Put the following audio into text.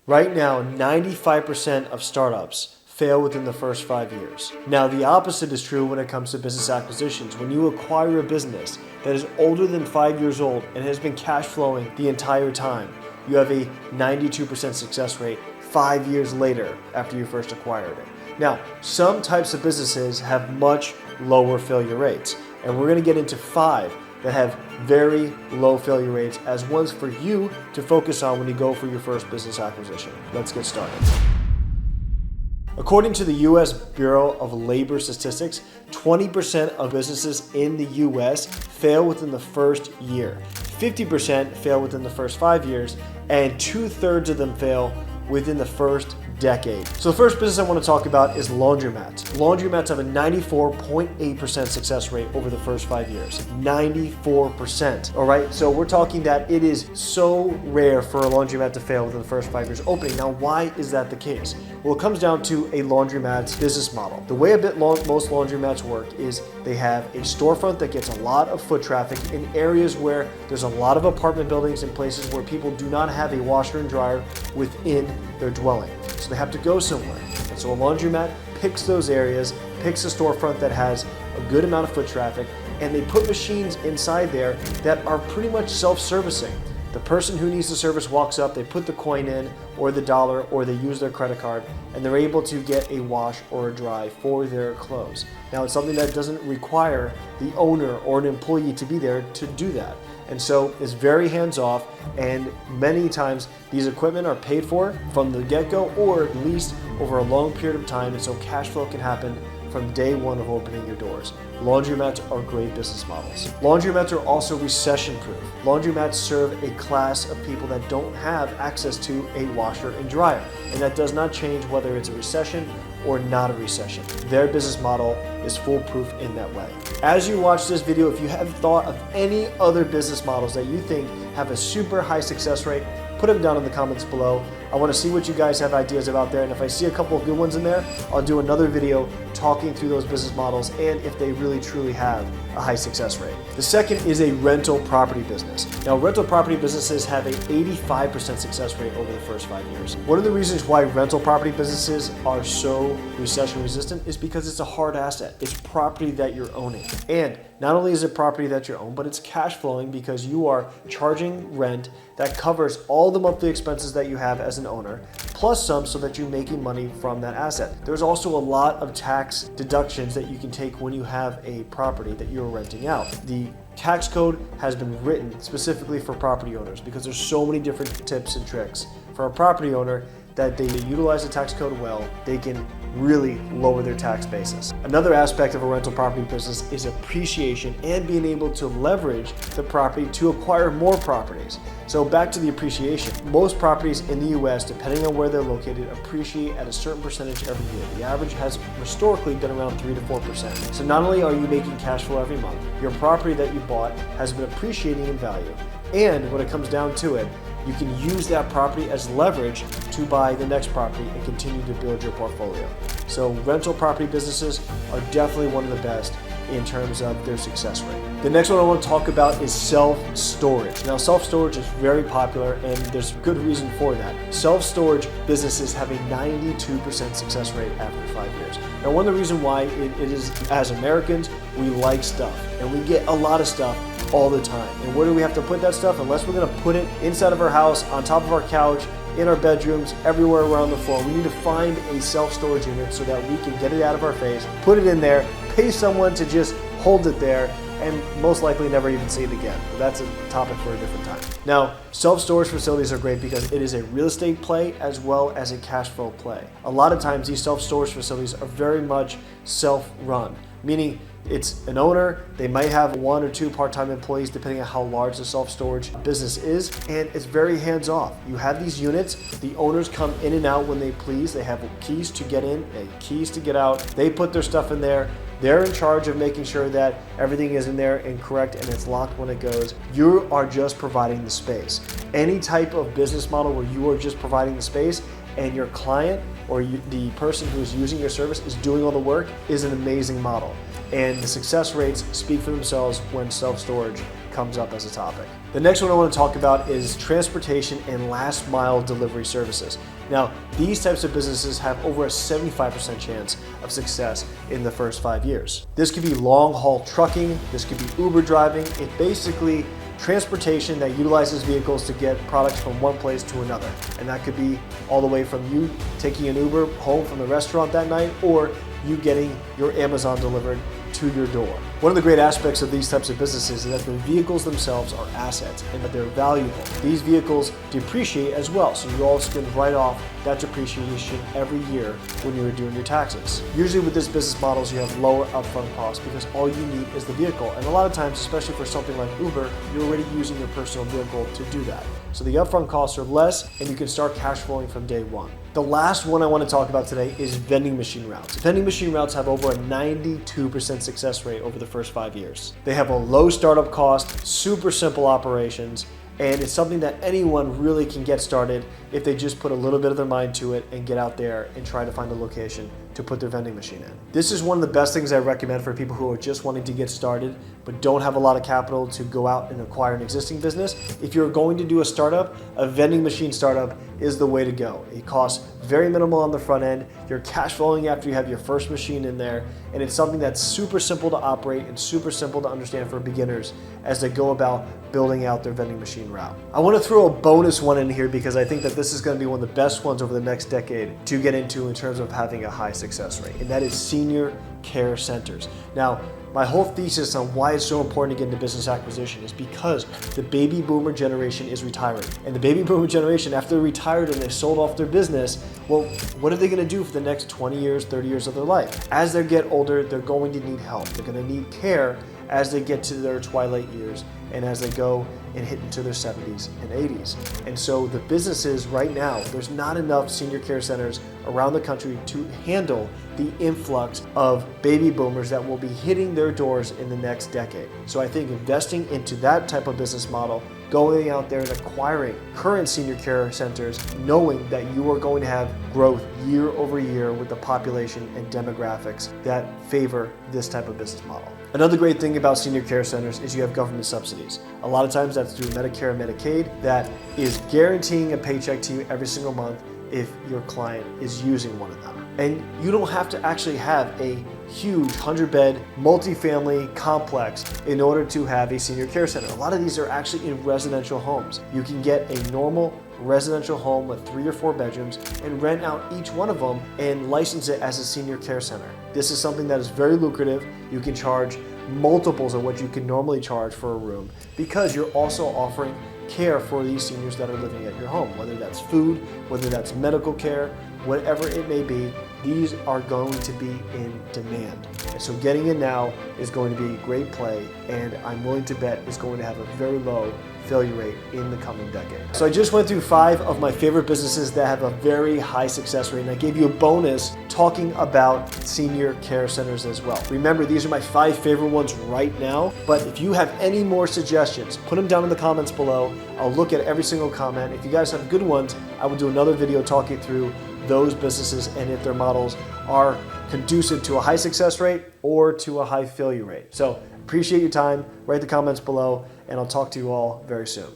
Right now, 95% of startups fail within the first 5 years. Now, the opposite is true when it comes to business acquisitions. When you acquire a business that is older than 5 years old and has been cash flowing the entire time, you have a 92% success rate 5 years later after you first acquired it. Now, some types of businesses have much lower failure rates, and we're going to get into 5 that have very low failure rates as ones for you to focus on when you go for your first business acquisition. Let's get started. According to the US Bureau of Labor Statistics, 20% of businesses in the US fail within the first year, 50% fail within the first 5 years, and 2/3 of them fail within the first decade. So the first business I want to talk about is laundromats. Laundromats have a 94.8% success rate over the first 5 years. 94%. All right, so we're talking that it is so rare for a laundromat to fail within the first 5 years opening. Now, why is that the case? Well, it comes down to a laundromat's business model. The way most laundromats work is they have a storefront that gets a lot of foot traffic in areas where there's a lot of apartment buildings and places where people do not have a washer and dryer within their dwelling. So they have to go somewhere. And so a laundromat picks those areas, picks a storefront that has a good amount of foot traffic, and they put machines inside there that are pretty much self-servicing. The person who needs the service walks up, they put the coin in, or the dollar, or they use their credit card, and they're able to get a wash or a dry for their clothes. Now, it's something that doesn't require the owner or an employee to be there to do that. And so it's very hands-off, and many times these equipment are paid for from the get-go or leased over a long period of time, and so cash flow can happen from day one of opening your doors. Laundromats are great business models. Laundromats are also recession-proof. Laundromats serve a class of people that don't have access to a washer and dryer, and that does not change whether it's a recession or not a recession. Their business model is foolproof in that way. As you watch this video, if you have thought of any other business models that you think have a super high success rate, put them down in the comments below. I want to see what you guys have ideas about there, and if I see a couple of good ones in there, I'll do another video talking through those business models and if they really truly have a high success rate. The second is a rental property business. Now, rental property businesses have an 85% success rate over the first 5 years. One of the reasons why rental property businesses are so recession resistant is because it's a hard asset. It's property that you're owning. And not only is it property that you own, but it's cash flowing because you are charging rent that covers all the monthly expenses that you have as an owner, plus some, so that you're making money from that asset. There's also a lot of tax deductions that you can take when you have a property that you're renting out. The tax code has been written specifically for property owners because there's so many different tips and tricks for a property owner that they utilize the tax code well, they can really lower their tax basis. Another aspect of a rental property business is appreciation and being able to leverage the property to acquire more properties. So back to the appreciation. Most properties in the US, depending on where they're located, appreciate at a certain percentage every year. The average has historically been around 3 to 4%. So not only are you making cash flow every month, your property that you bought has been appreciating in value. And when it comes down to it, you can use that property as leverage to buy the next property and continue to build your portfolio. So rental property businesses are definitely one of the best in terms of their success rate. The next one I want to talk about is self-storage. Now, self-storage is very popular and there's good reason for that. Self-storage businesses have a 92% success rate after 5 years. Now, one of the reasons why it is, as Americans, we like stuff and we get a lot of stuff all the time. And where do we have to put that stuff? Unless we're gonna put it inside of our house, on top of our couch, in our bedrooms, everywhere around the floor. We need to find a self-storage unit so that we can get it out of our face, put it in there, pay someone to just hold it there, and most likely never even see it again. But that's a topic for a different time. Now, self-storage facilities are great because it is a real estate play as well as a cash flow play. A lot of times these self-storage facilities are very much self-run, meaning it's an owner, they might have 1 or 2 part-time employees depending on how large the self-storage business is, and it's very hands-off. You have these units, the owners come in and out when they please, they have keys to get in and keys to get out, they put their stuff in there, they're in charge of making sure that everything is in there and correct and it's locked when it goes. You are just providing the space. Any type of business model where you are just providing the space and your client or the person who is using your service is doing all the work is an amazing model. And the success rates speak for themselves when self-storage comes up as a topic. The next one I want to talk about is transportation and last mile delivery services. Now, these types of businesses have over a 75% chance of success in the first 5 years. This could be long haul trucking, this could be Uber driving. It's basically transportation that utilizes vehicles to get products from one place to another. And that could be all the way from you taking an Uber home from the restaurant that night, or you getting your Amazon delivered to your door. One of the great aspects of these types of businesses is that the vehicles themselves are assets and that they're valuable. These vehicles depreciate as well, so you also can write off that depreciation every year when you're doing your taxes. Usually with this business models, you have lower upfront costs because all you need is the vehicle. And a lot of times, especially for something like Uber, you're already using your personal vehicle to do that. So the upfront costs are less and you can start cash flowing from day one. The last one I want to talk about today is vending machine routes. Vending machine routes have over a 92% success rate over the first 5 years. They have a low startup cost, super simple operations, and it's something that anyone really can get started if they just put a little bit of their mind to it and get out there and try to find a location to put their vending machine in. This is one of the best things I recommend for people who are just wanting to get started but don't have a lot of capital to go out and acquire an existing business. If you're going to do a startup, a vending machine startup is the way to go. It costs very minimal on the front end. You're cash flowing after you have your first machine in there, and it's something that's super simple to operate and super simple to understand for beginners as they go about building out their vending machine route. I want to throw a bonus one in here because I think that this is going to be one of the best ones over the next decade to get into in terms of having a high success rate, and that is senior care centers. Now, my whole thesis on why it's so important to get into business acquisition is because the baby boomer generation is retiring. And the baby boomer generation, after they're retired and they've sold off their business, well, what are they gonna do for the next 20 years, 30 years of their life? As they get older, they're going to need help. They're gonna need care as they get to their twilight years and as they go and hit into their 70s and 80s. And so the businesses right now, there's not enough senior care centers around the country to handle the influx of baby boomers that will be hitting their doors in the next decade. So I think investing into that type of business model, going out there and acquiring current senior care centers, knowing that you are going to have growth year over year with the population and demographics that favor this type of business model. Another great thing about senior care centers is you have government subsidies. A lot of times that's through Medicare and Medicaid that is guaranteeing a paycheck to you every single month if your client is using one of them. And you don't have to actually have a huge 100-bed multifamily complex in order to have a senior care center. A lot of these are actually in residential homes. You can get a normal residential home with 3 or 4 bedrooms and rent out each one of them and license it as a senior care center. This is something that is very lucrative. You can charge multiples of what you can normally charge for a room because you're also offering care for these seniors that are living at your home, whether that's food, whether that's medical care, whatever it may be. These are going to be in demand. And so getting in now is going to be a great play, and I'm willing to bet is going to have a very low failure rate in the coming decade. So I just went through 5 of my favorite businesses that have a very high success rate, and I gave you a bonus talking about senior care centers as well. Remember, these are my 5 favorite ones right now, but if you have any more suggestions, put them down in the comments below. I'll look at every single comment. If you guys have good ones, I will do another video talking through those businesses and if their models are conducive to a high success rate or to a high failure rate. So appreciate your time. Write the comments below, and I'll talk to you all very soon.